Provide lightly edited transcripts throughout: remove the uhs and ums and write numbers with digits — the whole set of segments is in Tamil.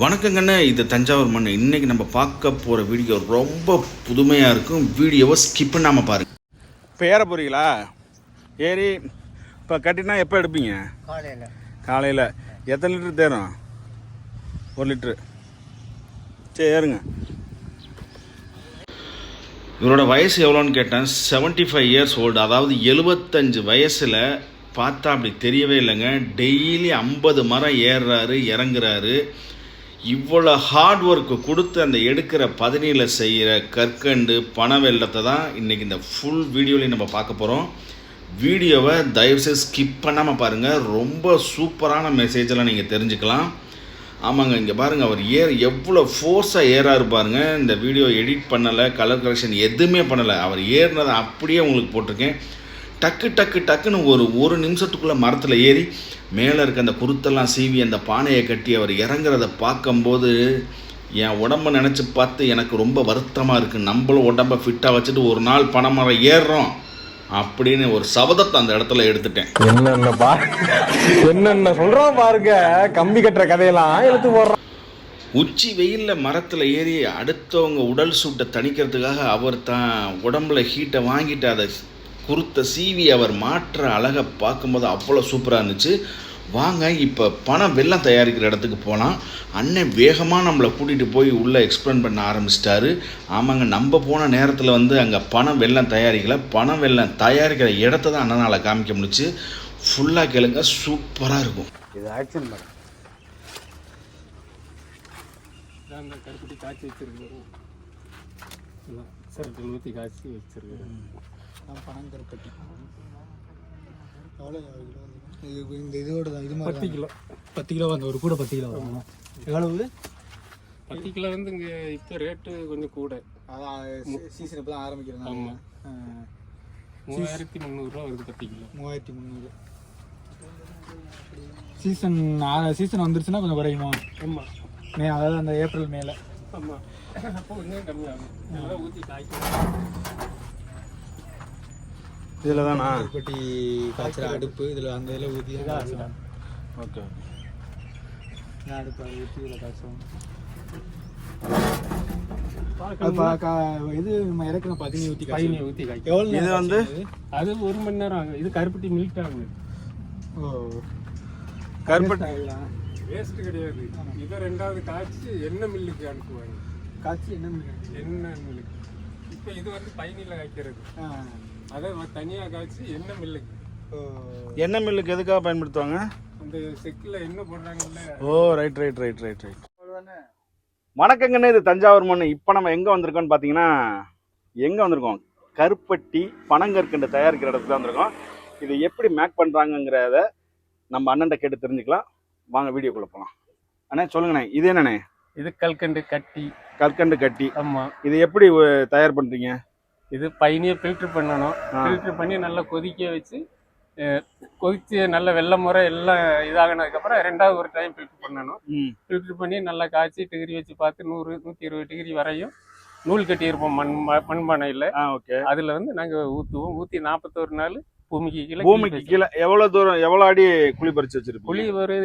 வணக்கங்கண்ணே, இது தஞ்சாவூர் மண். இன்றைக்கி நம்ம பார்க்க போகிற வீடியோ ரொம்ப புதுமையாக இருக்கும். வீடியோவை ஸ்கிப் பண்ணாமல் பாருங்கள். இப்போ ஏற போகிறீங்களா? ஏறி இப்போ கட்டினா எப்போ எடுப்பீங்க? காலையில் எத்தனை லிட்டர் தேரும்? 1 லிட்ரு. சரி, ஏறுங்க. இவரோட வயசு எவ்வளோன்னு கேட்டேன். 75 இயர்ஸ் ஓல்டு, அதாவது 75 வயசில் பார்த்தா அப்படி தெரியவே இல்லைங்க. டெய்லி 50 மரம் ஏறுறாரு, இறங்குறாரு. இவ்வளோ ஹார்ட் ஒர்க்கு கொடுத்து அந்த எடுக்கிற பதனியில் செய்கிற கற்கண்டு பனை வெள்ளத்தை தான் இன்றைக்கி இந்த ஃபுல் வீடியோலையும் நம்ம பார்க்க போகிறோம். வீடியோவை தயவுசெய்து ஸ்கிப் பண்ணாமல் பாருங்கள். ரொம்ப சூப்பரான மெசேஜெல்லாம் நீங்கள் தெரிஞ்சுக்கலாம். ஆமாங்க, இங்கே பாருங்கள், அவர் எவ்வளோ ஃபோர்ஸாக ஏறாரு பாருங்கள். இந்த வீடியோ எடிட் பண்ணலை, கலர் கரெக்ஷன் எதுவுமே பண்ணலை. அவர் ஏறினதை அப்படியே உங்களுக்கு போட்டிருக்கேன். டக்குன்னு ஒரு நிமிஷத்துக்குள்ளே மரத்தில் ஏறி மேலே இருக்க அந்த குருத்தெல்லாம் சீவி அந்த பானையை கட்டி அவர் இறங்குறத பார்க்கும்போது என் உடம்பை நினச்சி பார்த்து எனக்கு ரொம்ப வருத்தமாக இருக்குது. நம்மளும் உடம்பை ஃபிட்டாக வச்சுட்டு ஒரு நாள் பனைமரம் ஏறுறோம் அப்படின்னு ஒரு சபதத்தை அந்த இடத்துல எடுத்துட்டேன். என்னென்ன சொல்றோம் பாருங்க, கம்பி கட்டுற கதையெல்லாம் எடுத்து போடுறோம். உச்சி வெயிலில் மரத்தில் ஏறி அடுத்தவங்க உடல் சூட்டை தணிக்கிறதுக்காக அவர் தான் உடம்புல ஹீட்டை வாங்கிட்டு அதை குருத்த சீவி அவர் மாற்ற அழகை பார்க்கும்போது அவ்வளோ சூப்பராக இருந்துச்சு. வாங்க இப்போ பனை வெல்லம் தயாரிக்கிற இடத்துக்கு போகலாம். அண்ணன் வேகமாக நம்மளை கூட்டிகிட்டு போய் உள்ளே எக்ஸ்பிளைன் பண்ண ஆரம்பிச்சிட்டாரு. ஆமாங்க, நம்ம போன நேரத்தில் அங்கே பனை வெல்லம் தயாரிக்கலை. பனை வெல்லம் தயாரிக்கிற இடத்த தான் அண்ணனால் காமிக்க முடிச்சு. ஃபுல்லாக கேளுங்க, சூப்பராக இருக்கும். இது ஆக்ஷன் மேடம். அந்த கருப்பட்டி காய்ச்சி வச்சிருக்கிறோம், சரக்கு ஊற்றி காய்ச்சி வச்சிருக்கிறோம். பணம் கருப்பட்டி எவ்வளோ இந்த இதோட தான் இது மாதிரி 10 கிலோ வாங்க, ஒரு கூட 10 கிலோ வாங்க. எவ்வளவு? 10 கிலோ இங்கே இப்போ ரேட்டு கொஞ்சம் கூட. அதான் சீசன் இப்போ தான் ஆரம்பிக்கிறேன். ஆமாம், 3300 வருது 10 கிலோ. 3300. சீசன் வந்துருச்சுன்னா கொஞ்சம் குறையுமா? ஆமாம், அதாவது அந்த ஏப்ரல் மேலே. ஆமாம், அப்போ கொஞ்சம் கம்மியாகும். நல்லா ஊற்றி காய்க்கும். இதில் தானா கருப்பட்டி காய்ச்சற அடுப்பு? இதில் அந்த இதில் ஊற்றி தான். ஓகே, அடுப்பு அதை ஊற்றி இதில் காய்ச்சோம். இது நம்ம இறக்குற பதினி ஊற்றி காய்க்கும். எவ்வளோ இது அது 1 மணி நேரம் ஆகும். இது கருப்பட்டி மில்க் ஆகுது. ஓ, கருப்பட்டி வேஸ்ட்டு கிடையாது. இதை 2வது காய்ச்சி எண்ணெய் மில்லுக்கு அனுப்புவாங்க. காய்ச்சி என்ன எண்ணெய் மில்லுக்கு. இப்போ இது பயனியில் காய்க்கிறது. அதை தனியாக காய்ச்சி எண்ணெய் மில்லுக்கு. எண்ணெய் மில்லுக்கு எதுக்காக பயன்படுத்துவாங்க? அந்த செக்கில் எண்ணெய் போடுறாங்கல்ல. ஓ, ரைட். வணக்கங்கண்ணே, இது தஞ்சாவூர் மண். இப்போ நம்ம எங்கே வந்திருக்கோம்னு பார்த்தீங்கன்னா, கருப்பட்டி பனங்கற்கண்டு தயாரிக்கிற இடத்துக்கு தான் வந்திருக்கோம். இது எப்படி மேக் பண்ணுறாங்கங்கிறத நம்ம அண்ணன்ட்ட கேட்டு தெரிஞ்சுக்கலாம். வாங்க வீடியோக்குள்ளே போகலாம். அண்ணே சொல்லுங்கண்ணே, இது என்னண்ணே? இது கற்கண்டு கட்டி. ஆமாம், இது எப்படி தயார் பண்ணுறீங்க? இது பயனியை ஃபில்ட்ரு பண்ணணும். ஃபில்ட்ரு பண்ணி நல்லா கொதிக்க வச்சு, கொதிச்சு நல்ல வெள்ளை முறை எல்லாம் இதாகினதுக்கப்புறம் 2வது ஒரு டைம் ஃபில்ட்ரு பண்ணணும். ஃபில்ட்ரு பண்ணி நல்லா காய்ச்சி டிகிரி வச்சு பார்த்து 100-120 டிகிரி வரையும் நூல் கட்டியிருப்போம் மண்பானையில். ஓகே, அதில் நாங்கள் ஊற்றுவோம். ஊற்றி 41 நாள் பூமிக்கு கீழே எவ்வளோ தூரம், எவ்வளோ அடி குழி பறிச்சு வச்சிருக்கோம்? குழி ஒரு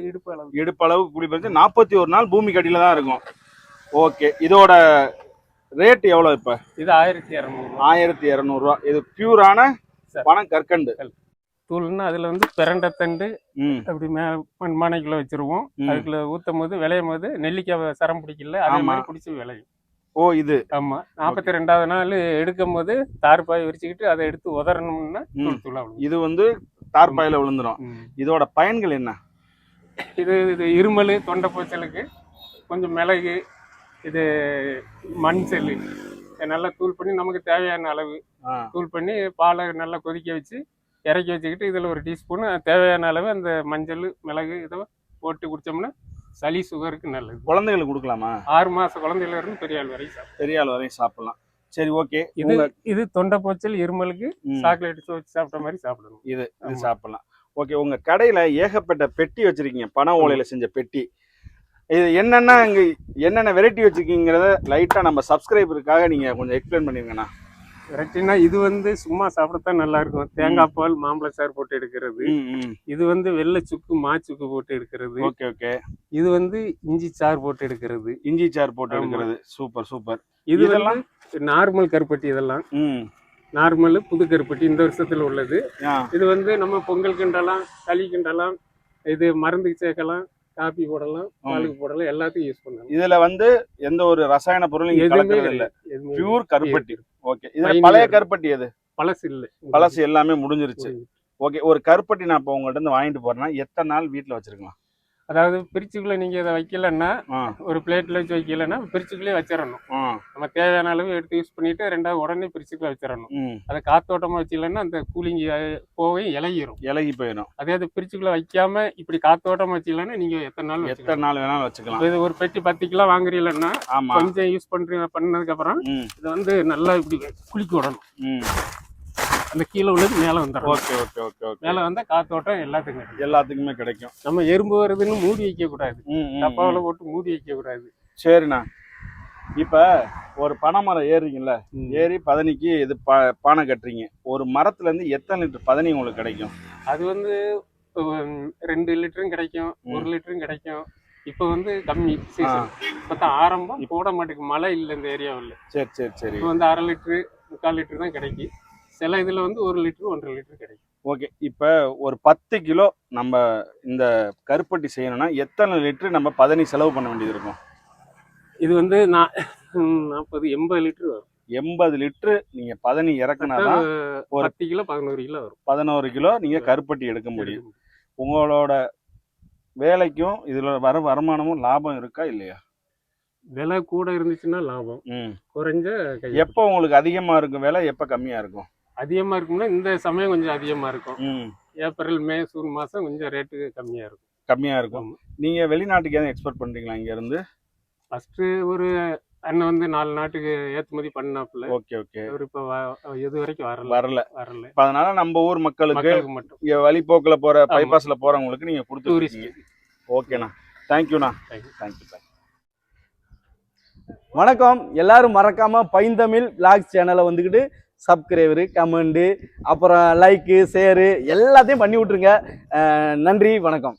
இடுப்பு அளவு குழி பறிச்சு 41 நாள் பூமிக்கு அடியில் தான் இருக்கும். ஓகே, இதோட ரேட் எவ்வளோ? இப்போ இது 1200 ரூபா. இது பியூரான பனம் கற்கண்டு தூள்னா அதில் பிரண்டத்தண்டு அப்படி மண்பானைக்குள்ள வச்சிருவோம். அதுக்குள்ள ஊற்றும் போது விளையும் போது நெல்லிக்காய் சரம் பிடிக்கல, அதே மாதிரி பிடிச்சி விளையும். ஓ, இது ஆமாம். 42வது நாள் எடுக்கும் போது தார்பாய் விரிச்சுக்கிட்டு அதை எடுத்து உதறணும்னா தூளாகும். இது தார்பாயில விழுந்துடும். இதோட பயன்கள் என்ன? இது இருமல், தொண்டை பூச்சலுக்கு, கொஞ்சம் மிளகு, இது மண் செல்லு நல்லா தூள் பண்ணி நமக்கு தேவையான அளவு தூள் பண்ணி பாலை நல்லா கொதிக்க வச்சு இறக்கி வச்சுக்கிட்டு இதில் ஒரு டீஸ்பூன் தேவையான அளவு அந்த மஞ்சள் மிளகு இதை போட்டு குடித்தோம்னா சளி சுகருக்கு நல்லது. குழந்தைகளுக்கு கொடுக்கலாமா? 6 மாத குழந்தையில இருந்து பெரிய ஆள் வரையும் சாப்பிடலாம். சரி, ஓகே. இது தொண்டை போச்சல் இருமலுக்கு சாக்லேட் வச்சு சாப்பிட்ட மாதிரி சாப்பிடணும். இது சாப்பிடலாம். ஓகே, உங்க கடையில ஏகப்பட்ட பெட்டி வச்சிருக்கீங்க, பனை ஓலையில செஞ்ச பெட்டி. இது என்னென்ன வெரைட்டி வச்சுருக்கீங்கிறத லைட்டாக நம்ம சப்ஸ்கிரைபருக்காக நீங்கள் கொஞ்சம் எக்ஸ்பிளைன் பண்ணிருங்கண்ணா. வெரைட்டினா இது வந்து சும்மா சாப்பிடத்தான் நல்லா இருக்கும். தேங்காய் பால் மாம்பழ சாறு போட்டு எடுக்கிறது. இது வந்து வெள்ளை சுக்கு சுக்கு போட்டு எடுக்கிறது. Okay okay. இது வந்து இஞ்சி சாறு போட்டு எடுக்கிறது. இஞ்சி சாறு போட்டு எடுக்கிறது. Super super. இதெல்லாம் நார்மல் கருப்பட்டி. இதெல்லாம் நார்மல் புது கருப்பட்டி இந்த வருஷத்துல உள்ளது. இது வந்து நம்ம பொங்கல் கிண்டலாம், களி கிண்டலாம், இது மருந்துக்கு சேர்க்கலாம், காபி போடலாம், பாலுக்கு போடலாம், எல்லாத்தையும் யூஸ் பண்ணலாம். இதுல வந்து எந்த ஒரு ரசாயன பொருளும் எதுவுமே இல்ல, எதுவுமே பியூர் கருப்பட்டி. ஓகே. இதுல பழைய கருப்பட்டி எது? பழசு இல்ல, பழசு எல்லாமே முடிஞ்சிருச்சு. ஓகே. ஒரு கருப்பட்டி நான் இப்போ உங்கள்ட்ட இருந்து வாங்கிட்டு போறேன்னா எத்தனை நாள் வீட்டுல வச்சிருக்கலாம்? அதாவது பிரிச்சுக்குள்ள நீங்க இதை வைக்கலன்னா, ஒரு பிளேட்ல வச்சு வைக்கலன்னா பிரிச்சுக்குள்ளே வச்சிடணும். நம்ம தேவையான அளவு எடுத்து யூஸ் பண்ணிட்டு ரெண்டாவது உடனே பிரிச்சுக்குள்ள வச்சிடணும். அதை காத்தோட்டமா வச்சிடலன்னா அந்த கூலிங் போய் இலகி போயிடும். அதே அது பிரிச்சுக்குள்ள வைக்காம இப்படி காத்தோட்டமா வச்சிடலன்னா நீங்க எத்தனை நாள் வேணாலும் வச்சுக்கலாம். இது ஒரு பெட்டி 10 கிலோ வாங்குறீங்கன்னா கொஞ்சம் யூஸ் பண்ணதுக்கு அப்புறம் இதை வந்து நல்லா இப்படி குளிக்க விடணும். அந்த கீழே உள்ளது மேலே வந்துடும். Okay okay okay okay. மேலே வந்தால் காத்தோட்டம் எல்லாத்துக்குமே கிடைக்கும். நம்ம எறும்பு வருதுன்னு மூடி வைக்கக்கூடாது, டப்பாவில் போட்டு மூடி வைக்கக்கூடாது. சரிண்ணா. இப்போ ஒரு பனைமரம் ஏறுறீங்கல்ல, ஏறி பதனிக்கு இது பானை கட்டுறீங்க. ஒரு மரத்துலேருந்து எத்தனை லிட்டர் பதனி உங்களுக்கு கிடைக்கும்? அது வந்து 2 லிட்டரும் கிடைக்கும், 1 லிட்டரும் கிடைக்கும். இப்போ வந்து கம்மி சீசன். இப்போ தான் ஆரம்பம், போட மாட்டேங்குது, மழை இல்லை இந்த ஏரியாவில். சரி சரி சரி. இப்போ வந்து 1/2 லிட்டரு 3/4 லிட்டரு தான் கிடைக்கும். சில இதில் வந்து 1 லிட்டரு 1.5 லிட்டரு கிடைக்கும். ஓகே. இப்போ ஒரு 10 கிலோ நம்ம இந்த கருப்பட்டி செய்யணும்னா எத்தனை லிட்டரு நம்ம பதனி செலவு பண்ண வேண்டியது இருக்கும்? இது வந்து 40-80 லிட்டரு வரும். 80 லிட்டரு நீங்கள் பதனி இறக்குனாதான் ஒரு 10 கிலோ 11 கிலோ வரும். 11 கிலோ நீங்கள் கருப்பட்டி எடுக்க முடியும். உங்களோட வேலைக்கும் இதில் வருமானமும் லாபம் இருக்கா இல்லையா? விலை கூட இருந்துச்சுன்னா லாபம், குறைஞ்ச எப்போ உங்களுக்கு அதிகமாக இருக்கும் விலை, எப்போ கம்மியாக இருக்கும்? அதிகமாக இருக்கும்னா இந்த சமயம் கொஞ்சம் அதிகமாக இருக்கும். ஏப்ரல் மே ஜூன் மாதம் கொஞ்சம் ரேட்டு கம்மியாக இருக்கும். நீங்கள் வெளிநாட்டுக்கு எதுவும் எக்ஸ்போர்ட் பண்ணுறீங்களா இங்கேருந்து? ஃபஸ்ட்டு ஒரு அண்ணன் வந்து 4 நாட்டுக்கு ஏற்றுமதி பண்ணாப்புல. Okay okay. அவர் இப்போ இது வரைக்கும் வரல. இப்போ அதனால நம்ம ஊர் மக்களுக்கு மட்டும் இங்கே வழிபோக்கில் போகிற பைபாஸில் போகிறவங்களுக்கு நீங்கள் கொடுத்துருக்கீங்க. ஓகேண்ணா, தேங்க்யூண்ணா. தேங்க்யூ. வணக்கம். எல்லாரும் மறக்காம பைந்தமிழ் விளாக்ஸ் சேனலை வந்துக்கிட்டு சப்ஸ்கிரைபரு, கமெண்டு, அப்புறம் லைக்கு, ஷேரு எல்லாத்தையும் பண்ணி விட்ருங்க. நன்றி, வணக்கம்.